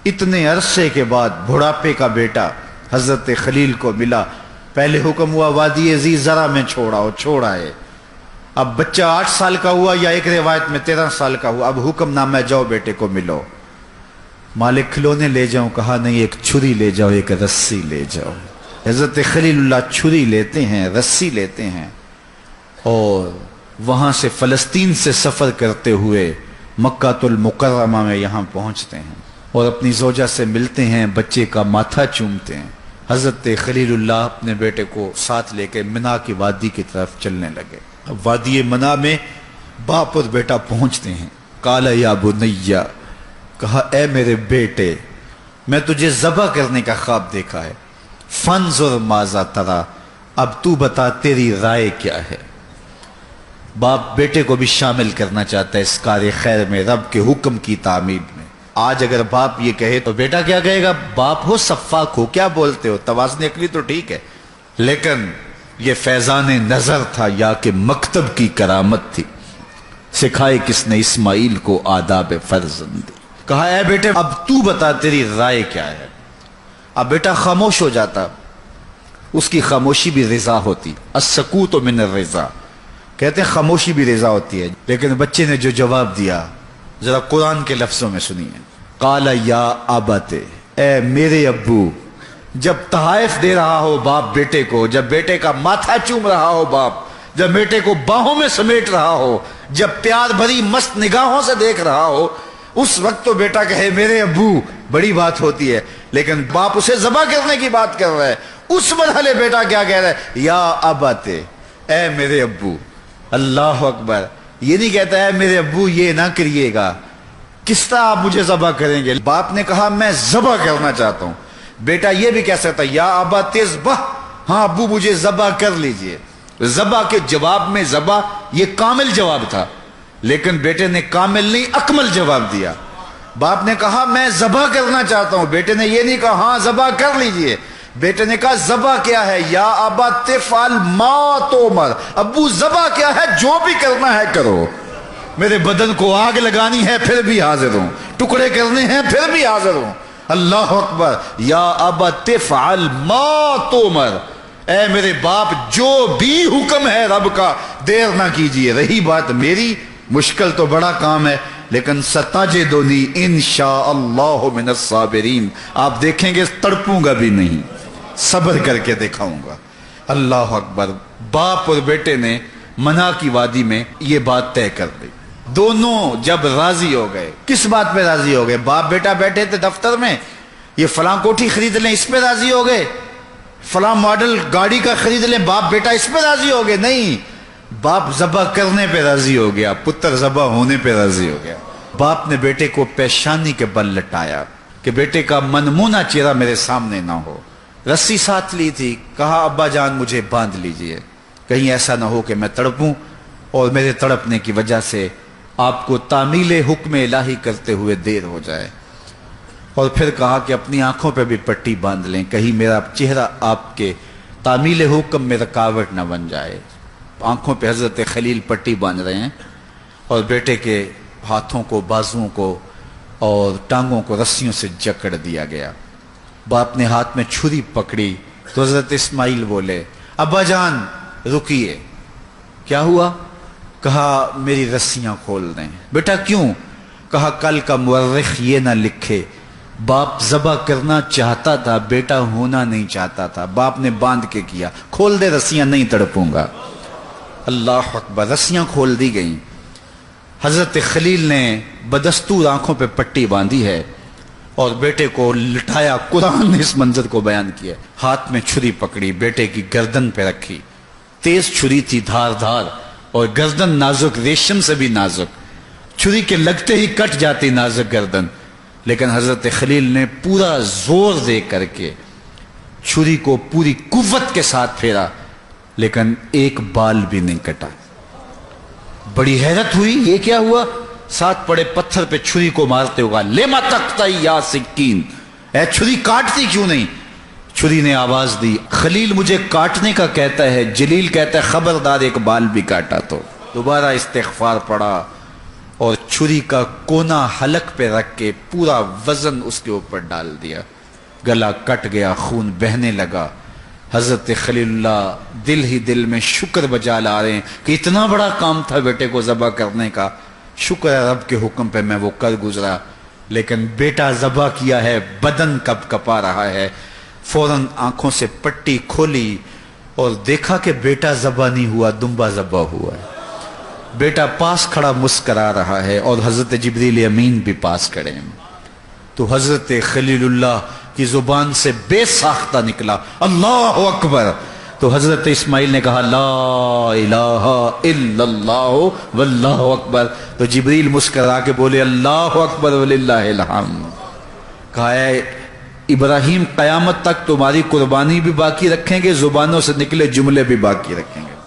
اتنے عرصے کے بعد بڑھاپے کا بیٹا حضرت خلیل کو ملا. پہلے حکم ہوا وادی ذی زرع میں چھوڑاؤ، چھوڑا ہے. اب بچہ 8 سال کا ہوا یا ایک روایت میں 13 سال کا ہوا. اب حکم نامہ جاؤ بیٹے کو ملو. مالک کھلونے لے جاؤں، کہا نہیں، ایک چھری لے جاؤ، ایک رسی لے جاؤ. حضرت خلیل اللہ چھری لیتے ہیں، رسی لیتے ہیں، اور وہاں سے فلسطین سے سفر کرتے ہوئے مکہ المکرمہ میں یہاں پہنچتے ہیں اور اپنی زوجہ سے ملتے ہیں، بچے کا ماتھا چومتے ہیں. حضرت خلیل اللہ اپنے بیٹے کو ساتھ لے کے منا کی وادی کی طرف چلنے لگے. اب وادی منا میں باپ اور بیٹا پہنچتے ہیں. قال یا بنیا، کہا اے میرے بیٹے، میں تجھے ذبح کرنے کا خواب دیکھا ہے. فانظر ماذا ترى، اب تو بتا تیری رائے کیا ہے. باپ بیٹے کو بھی شامل کرنا چاہتا ہے اس کار خیر میں، رب کے حکم کی تعمیل میں. آج اگر باپ یہ کہے تو بیٹا کیا کہے گا؟ باپ ہو سفاک ہو، کیا بولتے ہو؟ توازن عقلی تو ٹھیک ہے، لیکن یہ فیضان نظر تھا یا کہ مکتب کی کرامت تھی. سکھائے کس نے اسماعیل کو آداب فرزندی. کہا اے بیٹے اب تو بتا تیری رائے کیا ہے. اب بیٹا خاموش ہو جاتا، اس کی خاموشی بھی رضا ہوتی. السکوت من الرضا، کہتے ہیں خاموشی بھی رضا ہوتی ہے. لیکن بچے نے جو جواب دیا ذرا قرآن کے لفظوں میں سنیے. قال یا ابت، اے میرے ابو. جب تحائف دے رہا ہو باپ بیٹے کو، جب بیٹے کا ماتھا چوم رہا ہو باپ، جب بیٹے کو باہوں میں سمیٹ رہا ہو، جب پیار بھری مست نگاہوں سے دیکھ رہا ہو، اس وقت تو بیٹا کہے میرے ابو، بڑی بات ہوتی ہے. لیکن باپ اسے ذبح کرنے کی بات کر رہا ہے. اس مرحلے بیٹا کیا کہہ رہا ہے؟ یا ابت، اے میرے ابو. اللہ اکبر. یہ نہیں کہتا ہے میرے ابو یہ نہ کریے گا، کس طرح آپ مجھے ذبح کریں گے. باپ نے کہا میں ذبح کرنا چاہتا ہوں. بیٹا یہ بھی کہہ سکتا یا ابا تذبح، ہاں ابو مجھے ذبح کر لیجئے. ذبح کے جواب میں ذبح یہ کامل جواب تھا، لیکن بیٹے نے کامل نہیں اکمل جواب دیا. باپ نے کہا میں ذبح کرنا چاہتا ہوں، بیٹے نے یہ نہیں کہا ہاں ذبح کر لیجئے. بیٹے نے کہا ذبح کیا ہے؟ یا ابا تفعل ما تؤمر، ابو ذبح کیا ہے؟ جو بھی کرنا ہے کرو. میرے بدن کو آگ لگانی ہے پھر بھی حاضر ہوں، ٹکڑے کرنے ہیں پھر بھی حاضر ہوں. اللہ اکبر. یا ابا تفعل ما تؤمر، اے میرے باپ جو بھی حکم ہے رب کا دیر نہ کیجیے. رہی بات میری، مشکل تو بڑا کام ہے، لیکن ستجدنی انشاء اللہ من الصابرین. آپ دیکھیں گے تڑپوں گا بھی نہیں، صبر کر کے دکھاؤں گا. اللہ اکبر. باپ اور بیٹے نے منا کی وادی میں یہ بات طے کر دی. دونوں جب راضی ہو گئے، کس بات پہ راضی ہو گئے؟ باپ بیٹا بیٹھے تھے دفتر میں، یہ فلاں کوٹھی خرید لیں اس پہ راضی ہو گئے، فلاں ماڈل گاڑی کا خرید لیں باپ بیٹا اس پہ راضی ہو گئے. نہیں، باپ ذبح کرنے پہ راضی ہو گیا، پتر ذبح ہونے پہ راضی ہو گیا. باپ نے بیٹے کو پیشانی کے بل لٹایا کہ بیٹے کا منمونا چہرہ میرے سامنے نہ ہو. رسی ساتھ لی تھی، کہا ابا جان مجھے باندھ لیجئے، کہیں ایسا نہ ہو کہ میں تڑپوں اور میرے تڑپنے کی وجہ سے آپ کو تعمیل حکم الہی کرتے ہوئے دیر ہو جائے. اور پھر کہا کہ اپنی آنکھوں پہ بھی پٹی باندھ لیں، کہیں میرا چہرہ آپ کے تعمیل حکم میں رکاوٹ نہ بن جائے. آنکھوں پہ حضرت خلیل پٹی باندھ رہے ہیں اور بیٹے کے ہاتھوں کو، بازوؤں کو اور ٹانگوں کو رسیوں سے جکڑ دیا گیا. باپ نے ہاتھ میں چھری پکڑی تو حضرت اسماعیل بولے ابا جان رکیے. کیا ہوا؟ کہا میری رسیاں کھول دیں. بیٹا کیوں؟ کہا کل کا مورخ یہ نہ لکھے باپ ذبح کرنا چاہتا تھا، بیٹا ہونا نہیں چاہتا تھا. باپ نے باندھ کے کیا. کھول دے رسیاں، نہیں تڑپوں گا. اللہ اکبر. رسیاں کھول دی گئیں. حضرت خلیل نے بدستور آنکھوں پہ پٹی باندھی ہے اور بیٹے کو لٹایا. قرآن نے اس منظر کو بیان کیا. ہاتھ میں چھری پکڑی، بیٹے کی گردن پہ رکھی. تیز چھری تھی، دھار دھار، اور گردن نازک، ریشم سے بھی نازک. چھری کے لگتے ہی کٹ جاتی نازک گردن، لیکن حضرت خلیل نے پورا زور دے کر کے چھری کو پوری قوت کے ساتھ پھیرا، لیکن ایک بال بھی نہیں کٹا. بڑی حیرت ہوئی، یہ کیا ہوا؟ ساتھ پڑے پتھر پہ چھری کو مارتے ہوگا لما تقطعی یا سکین، اے چھری کاٹتی کیوں نہیں؟ چھری نے آواز دی خلیل مجھے کاٹنے کا کہتا ہے، جلیل کہتا ہے خبردار ایک بال بھی کاٹا تو. دوبارہ استغفار پڑا، اور چھری کا کونا حلق پہ رکھ کے پورا وزن اس کے اوپر ڈال دیا، گلا کٹ گیا، خون بہنے لگا۔ حضرت خلیل اللہ دل ہی دل میں شکر بجا لا رہے ہیں کہ اتنا بڑا کام تھا بیٹے کو ذبح کرنے کا، شکر ہے رب کے حکم پہ میں وہ کر گزرا۔ لیکن بیٹا ذبح کیا ہے، بدن کب کپا رہا ہے، فوراً آنکھوں سے پٹی کھولی اور دیکھا کہ بیٹا ذبح نہیں ہوا، دمبا ذبح ہوا ہے۔ بیٹا پاس کھڑا مسکرا رہا ہے اور حضرت جبریل امین بھی پاس کھڑے ہیں۔ تو حضرت خلیل اللہ کی زبان سے بے ساختہ نکلا اللہ اکبر، تو حضرت اسماعیل نے کہا لا الہ الا اللہ واللہ اکبر، تو جبریل مسکرا کے بولے اللہ اکبر وللہ الحمد۔ کہا ہے ابراہیم قیامت تک تمہاری قربانی بھی باقی رکھیں گے، زبانوں سے نکلے جملے بھی باقی رکھیں گے۔